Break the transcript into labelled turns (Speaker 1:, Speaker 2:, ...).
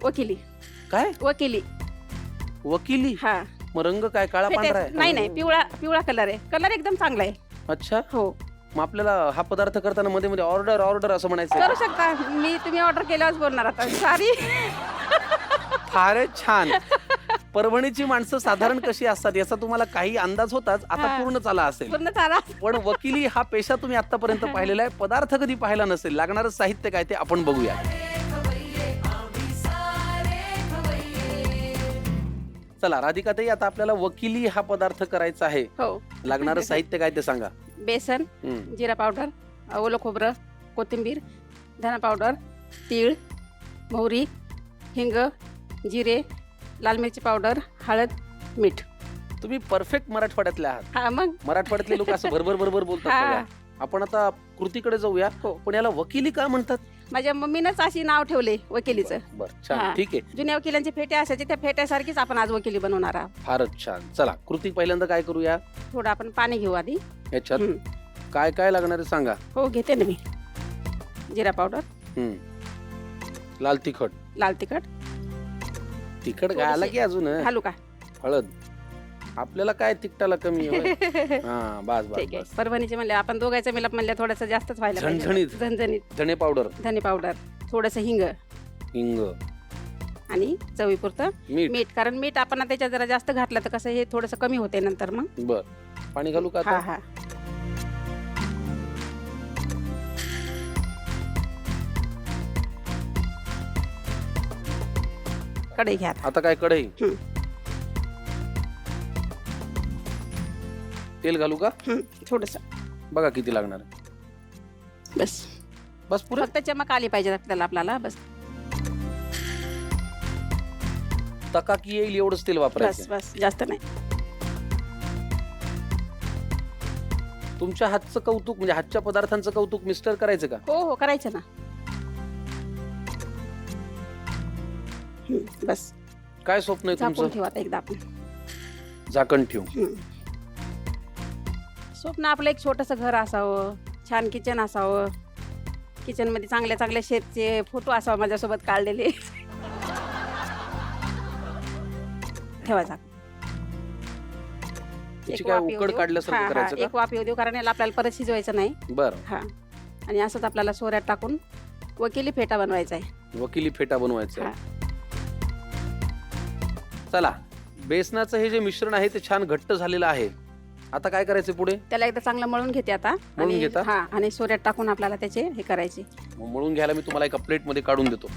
Speaker 1: वकिली.
Speaker 2: काय
Speaker 1: वकिली.
Speaker 2: वकिली?
Speaker 1: हा.
Speaker 2: मग रंग काय काळा पांढरा आहे?
Speaker 1: नाही नाही, पिवळा पिवळा कलर आहे. कलर एकदम चांगला आहे.
Speaker 2: अच्छा.
Speaker 1: हो.
Speaker 2: मग आपल्याला हा पदार्थ करताना मध्ये मध्ये ऑर्डर ऑर्डर असं म्हणायचं
Speaker 1: करू शकता. तुम्ही ऑर्डर केल्यावर बोलणार आता. सॉरी.
Speaker 2: फारच छान. परभणीची माणसं साधारण कशी असतात याचा तुम्हाला काही अंदाज होताच, आता पूर्ण चाला असेल.
Speaker 1: पूर्ण चाला.
Speaker 2: पण वकिली हा पेशा तुम्ही आतापर्यंत पाहिलेला आहे, पदार्थ कधी पाहिला नसेल. लागणारं साहित्य काय ते आपण बघूया. चला राधिकाताई, आता आपल्याला वकिली हा पदार्थ करायचा आहे.
Speaker 1: हो.
Speaker 2: लागणारं साहित्य काय ते सांगा.
Speaker 1: बेसन, जिरा पावडर, ओलं खोबरं, कोथिंबीर, धना पावडर, तीळ, मोहरी, हिंग, जिरे, लाल मिरची पावडर, हळद, मीठ.
Speaker 2: तुम्ही परफेक्ट मराठवाड्यातले आहात.
Speaker 1: हा मग.
Speaker 2: मराठवाड्यातले लोक असं भरभर भरभर बोलतात बघा. आपण आता कृतीकडे जाऊया. पण याला वकिली का म्हणतात?
Speaker 1: माझ्या मम्मीनंच अशी नाव ठेवले वकिलीचं.
Speaker 2: बरं, छान, ठीक आहे.
Speaker 1: जुन्या वकिलांचे फेटे असायचे, त्या फेट्यासारखीच आपण आज वकिली बनवणार आहोत.
Speaker 2: फारच छान. चला कृती पहिल्यांदा काय करूया.
Speaker 1: थोडं आपण पाणी घेऊ आधी.
Speaker 2: याच्यात काय काय लागणार आहे सांगा.
Speaker 1: हो, घेते ना मी. जिरा पावडर,
Speaker 2: लाल तिखट.
Speaker 1: लाल तिखट.
Speaker 2: तिखट काय आला की अजून
Speaker 1: घालू का?
Speaker 2: हळद. आपल्याला काय तिखटाला कमी आहे. हा, बस
Speaker 1: ठीक आहे.
Speaker 2: बस.
Speaker 1: परभणीचे म्हणले आपण दोघांचं मिलाप म्हणले थोडंसं जास्तच व्हायला पाहिजे.
Speaker 2: झणझणीत.
Speaker 1: झणझणीत.
Speaker 2: धणे पावडर.
Speaker 1: धने पावडर, थोडंसं हिंग
Speaker 2: हिंग
Speaker 1: आणि चवीपुरतं
Speaker 2: मीठ.
Speaker 1: मीठ. कारण मीठ आपण त्याच्यात जरा जास्त घातलं तर कसं हे थोडंसं कमी होते नंतर मग.
Speaker 2: बर, पाणी घालू का
Speaker 1: हा
Speaker 2: आता?
Speaker 1: हा. कढई घ्या.
Speaker 2: आता काय कढई. तेल घालू का?
Speaker 1: थोडस.
Speaker 2: बघा किती लागणार आहे.
Speaker 1: बस
Speaker 2: बस पुरे.
Speaker 1: फक्त चमक आली पाहिजे आपल्याला. बस
Speaker 2: तकाकी येईल एवढंच तेल
Speaker 1: बस
Speaker 2: वापरायचं.
Speaker 1: बस, जास्त नाही.
Speaker 2: तुमच्या हातचं कौतुक म्हणजे हातच्या पदार्थांचं कौतुक मिस्टर करायचं का?
Speaker 1: हो हो, करायचं ना. बस
Speaker 2: काय स्वप्न आहे
Speaker 1: झाकून
Speaker 2: तुमचं?
Speaker 1: ठेवा आता एकदा आपण.
Speaker 2: झाकण ठेवू.
Speaker 1: स्वप्न आपलं एक छोटंसं घर असावं, छान किचन असावं, किचन मध्ये चांगल्या चांगल्या शेफचे फोटो असावं माझ्यासोबत काढलेले. ठेवा झाकून.
Speaker 2: त्याची काय उकड काढल्यासारखं करायचं
Speaker 1: एक
Speaker 2: का?
Speaker 1: वाफ येऊ देऊ, कारण याला आपल्याला परत शिजवायचं नाही.
Speaker 2: बर.
Speaker 1: हा. आणि असंच आपल्याला सोऱ्यात टाकून वकिली फेटा बनवायचा आहे.
Speaker 2: वकिली फेटा बनवायचा
Speaker 1: हा.
Speaker 2: आहे. चला, बेसनाचं हे जे मिश्रण आहे ते छान घट्ट झालेलं आहे. आता काय करायचं पुढे?
Speaker 1: त्याला एकदा चांगलं मळून घेते आता.
Speaker 2: मळून घेता?
Speaker 1: हा, आणि सोऱ्यात टाकून आपल्याला त्याचे हे करायचे.
Speaker 2: मळून घ्यायला मी तुम्हाला एका प्लेट मध्ये काढून देतो.